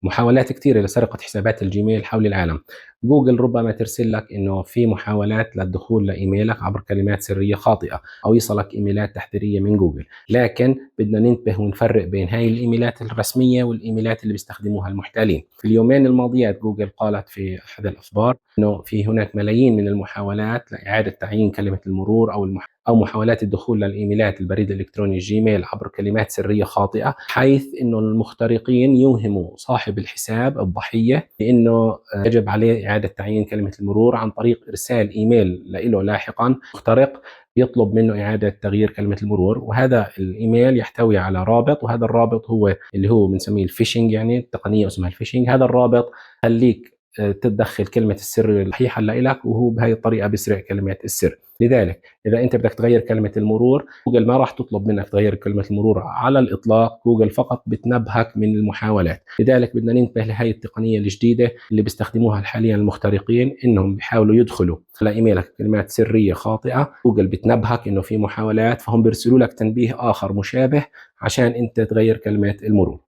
محاولات كثيرة لسرقة حسابات الجيميل حول العالم. جوجل ربما ترسل لك إنه في محاولات للدخول لإيميلك عبر كلمات سرية خاطئة، أو يصلك إيميلات تحذيرية من جوجل، لكن بدنا ننتبه ونفرق بين هاي الإيميلات الرسمية والإيميلات اللي بيستخدموها المحتالين. في اليومين الماضيات جوجل قالت في أحد الأخبار إنه في هناك ملايين من المحاولات لإعادة تعيين كلمة المرور أو محاولات الدخول للإيميلات البريد الإلكتروني جيميل عبر كلمات سرية خاطئة، حيث إنه المخترقين يوهموا صاحب الحساب الضحية بإنه يجب عليه إعادة تعيين كلمة المرور عن طريق إرسال إيميل له لاحقا. مخترق يطلب منه إعادة تغيير كلمة المرور، وهذا الإيميل يحتوي على رابط، وهذا الرابط هو اللي هو بنسميه الفيشنج، يعني التقنية اسمها الفيشنج. هذا الرابط خليك تدخل كلمة السر الصحيحة لك، وهو بهي الطريقة بيسرق كلمة السر. لذلك إذا أنت بدك تغير كلمة المرور، جوجل ما راح تطلب منك تغير كلمة المرور على الإطلاق، جوجل فقط بتنبهك من المحاولات. لذلك بدنا ننتبه لهي التقنية الجديدة اللي بيستخدموها حاليا المخترقين، إنهم بيحاولوا يدخلوا على إيميلك كلمات سرية خاطئة. جوجل بتنبهك إنه في محاولات، فهم بيرسلوا لك تنبيه آخر مشابه عشان أنت تغير كلمة المرور.